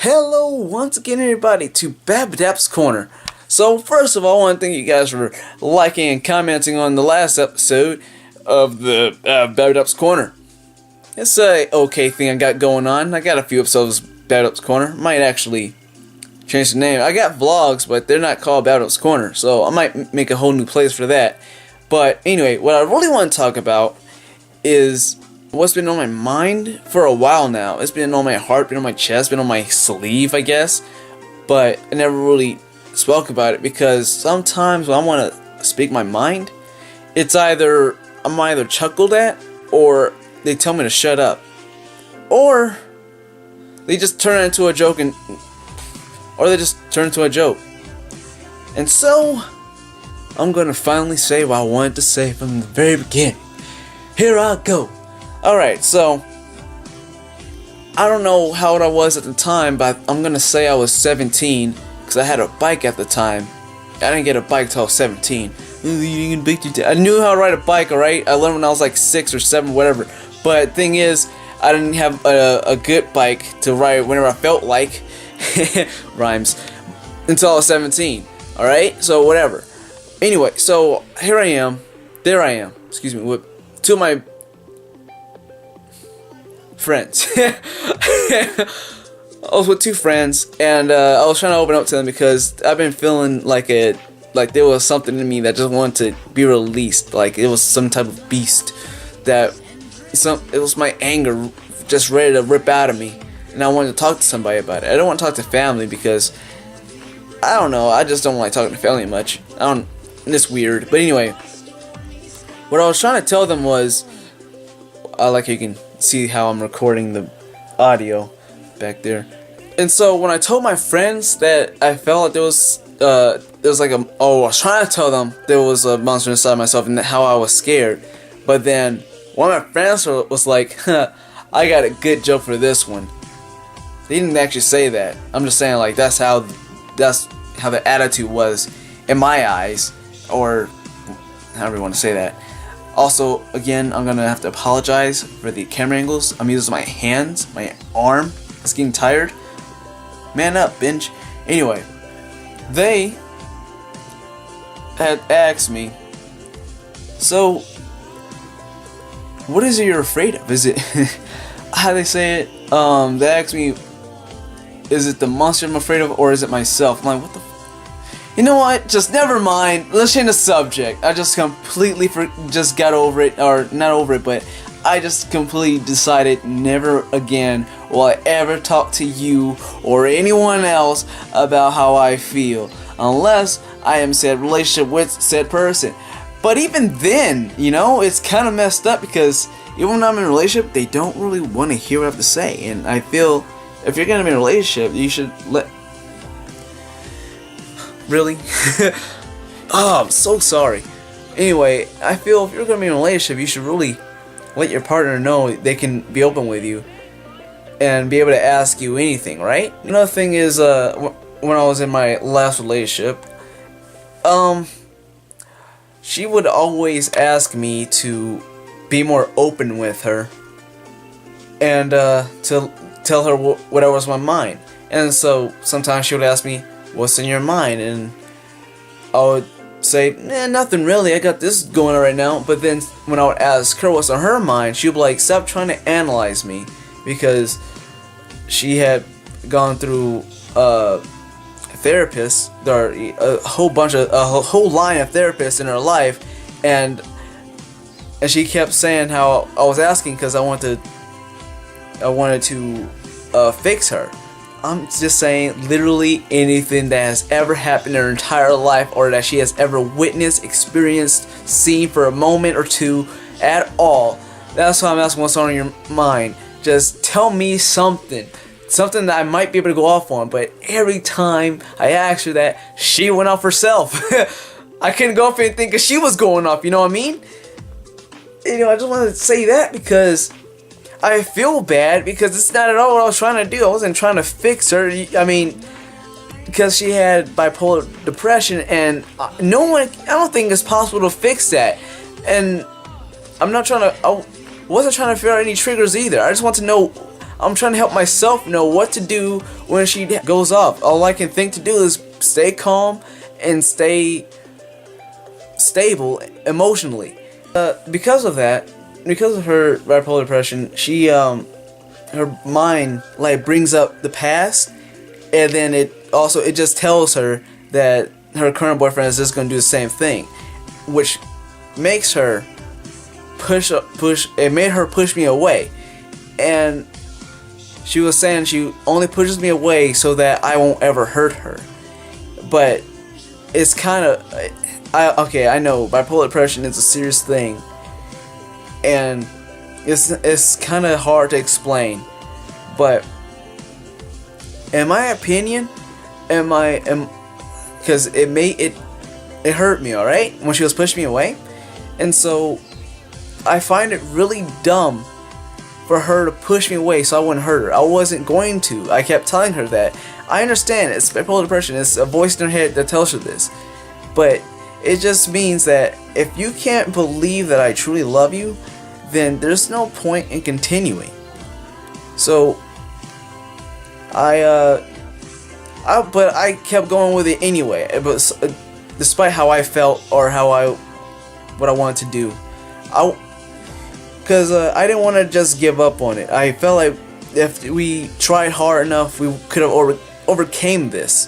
Hello once again everybody to Babbadap's Corner. So first of all, I want to thank you guys for liking and commenting on the last episode of the Babbadap's Corner. It's a okay thing I got going on. I got a few episodes of Babbadap's Corner. Might actually change the name. I got vlogs, but they're not called Babbadap's Corner, so I might make a whole new place for that. But anyway, what I really want to talk about is what's been on my mind for a while now. It's been on my heart, been on my chest, been on my sleeve, I guess. But I never really spoke about it because sometimes when I want to speak my mind, I'm either chuckled at, or they tell me to shut up, or they just turn it into a joke, and so I'm gonna finally say what I wanted to say from the very beginning. Here I go. Alright, so I don't know how old I was at the time, but I'm gonna say I was 17 because I had a bike at the time. I didn't get a bike till I was 17. I knew how to ride a bike, alright? I learned when I was like 6 or 7, whatever. But thing is, I didn't have a good bike to ride whenever I felt like. Rhymes. Until I was 17. Alright? So whatever. Anyway, so here I am. There I am. Excuse me. With two of my friends. I was with two friends, and I was trying to open up to them because I've been feeling like there was something in me that just wanted to be released. Like it was some type of beast it was my anger just ready to rip out of me, and I wanted to talk to somebody about it. I don't want to talk to family because I don't know, I just don't like talking to family much. It's weird. But anyway, what I was trying to tell them was, like you can see how I'm recording the audio back there. And so when I told my friends that I felt like there was like I was trying to tell them there was a monster inside myself and how I was scared. But then one of my friends was like, I got a good joke for this one. They didn't actually say that. I'm just saying, like, that's how the attitude was in my eyes, or however you want to say that. Also, again, I'm gonna have to apologize for the camera angles. I'm using my hands, my arm. It's getting tired. Man up, binge. Anyway, they had asked me, so what is it you're afraid of? Is it how they say it? They asked me, is it the monster I'm afraid of, or is it myself? I'm like, what the you know what? Just never mind. Let's change the subject. I just completely just got over it, or not over it, but I just completely decided never again will I ever talk to you or anyone else about how I feel, unless I am said relationship with said person. But even then, you know, it's kind of messed up because even when I'm in a relationship, they don't really want to hear what I have to say, and I feel if you're gonna be in a relationship, you should let. Really? Oh, I'm so sorry. Anyway, I feel if you're going to be in a relationship, you should really let your partner know they can be open with you and be able to ask you anything, right? Another thing is, when I was in my last relationship, she would always ask me to be more open with her and to tell her whatever was on my mind. And so sometimes she would ask me, what's in your mind? And I would say, nothing really, I got this going on right now. But then when I would ask her what's on her mind, she would be like, stop trying to analyze me, because she had gone through therapists. There are a whole line of therapists in her life, and she kept saying how I was asking because I wanted to fix her. I'm just saying literally anything that has ever happened in her entire life, or that she has ever witnessed, experienced, seen for a moment or two at all. That's why I'm asking what's on your mind. Just tell me something that I might be able to go off on. But every time I asked her that, she went off herself. I couldn't go off anything because she was going off, you know what I mean? You know, I just wanted to say that because I feel bad, because it's not at all what I was trying to do. I wasn't trying to fix her. I mean, because she had Bipolar-Depression, and I don't think it's possible to fix that. And I wasn't trying to figure out any triggers either. I just want to know I'm trying to help myself know what to do when she goes off. All I can think to do is stay calm and stay stable emotionally. Because of that, because of her bipolar depression, she her mind like brings up the past, and then it just tells her that her current boyfriend is just gonna do the same thing, which makes her push. It made her push me away, and she was saying she only pushes me away so that I won't ever hurt her. But it's kind of, I know bipolar depression is a serious thing, and it's kind of hard to explain. But in my opinion, because it hurt me, alright, when she was pushing me away, and so I find it really dumb for her to push me away so I wouldn't hurt her. I wasn't going to. I kept telling her that. I understand it's bipolar depression. It's a voice in her head that tells her this. But it just means that if you can't believe that I truly love you, then there's no point in continuing. So but I kept going with it anyway. But despite how I felt or what I wanted to do, because I didn't want to just give up on it. I felt like if we tried hard enough, we could have overcame this.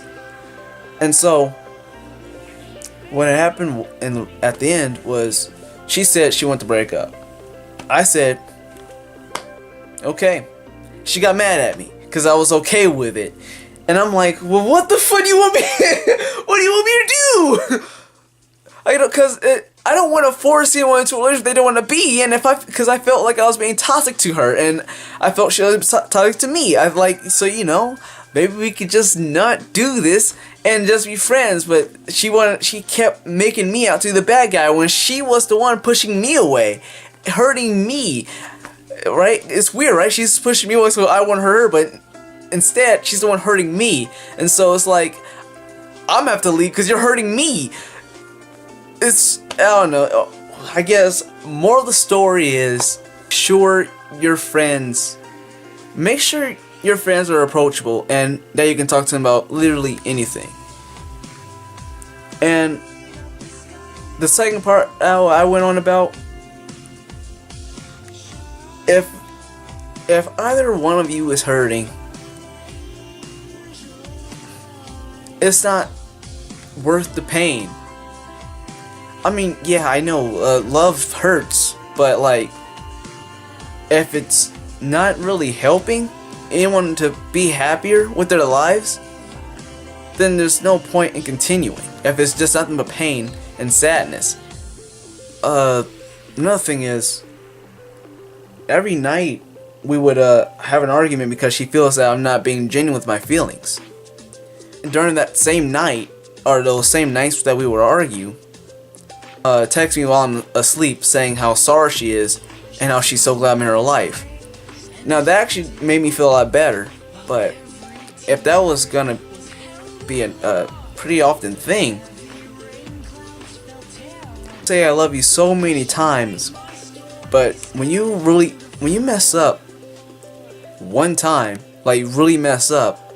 And so what had happened at the end was she said she wanted to break up. I said, okay. She got mad at me because I was okay with it. And I'm like, well, what the fuck do you want me what do you want me to do? Because I don't want to force anyone into a relationship they don't want to be in. Because I felt like I was being toxic to her, and I felt she was toxic to me. So maybe we could just not do this and just be friends. But she kept making me out to be the bad guy when she was the one pushing me away, hurting me. Right? It's weird, right? She's pushing me away, so I want her, but instead she's the one hurting me, and so it's like I'm gonna have to leave because you're hurting me. I don't know. I guess moral of the story is make sure your friends are approachable and that you can talk to them about literally anything. And the second part I went on about, if either one of you is hurting, it's not worth the pain. I mean, yeah, I know, love hurts, but if it's not really helping anyone to be happier with their lives, then there's no point in continuing. If it's just nothing but pain and sadness. Another thing is, every night we would have an argument because she feels that I'm not being genuine with my feelings. And during that same night, or those same nights that we would argue, text me while I'm asleep saying how sorry she is and how she's so glad I'm in her life. Now that actually made me feel a lot better, but if that was gonna be a pretty often thing, say I love you so many times, but when you mess up one time, like really mess up,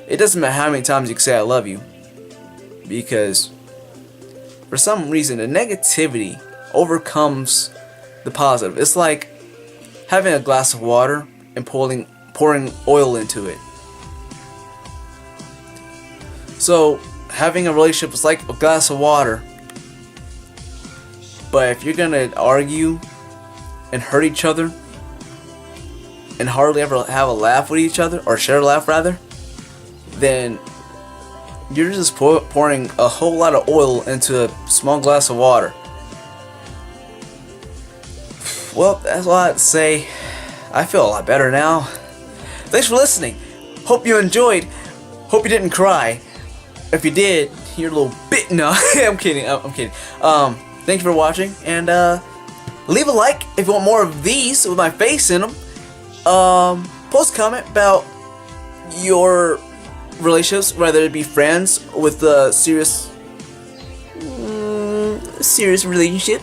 it doesn't matter how many times you can say I love you, because for some reason the negativity overcomes the positive. It's like having a glass of water and pouring oil into it. So having a relationship is like a glass of water, but if you're gonna argue and hurt each other and hardly ever have a laugh with each other, or share a laugh rather, then you're just pouring a whole lot of oil into a small glass of water. Well, that's all I have to say. I feel a lot better now. Thanks for listening. Hope you enjoyed. Hope you didn't cry. If you did, you're a little bit. No, I'm kidding. I'm kidding. Thank you for watching, and leave a like if you want more of these with my face in them. Post a comment about your relationships, whether it be friends with a serious relationship,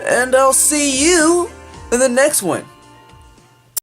and I'll see you in the next one.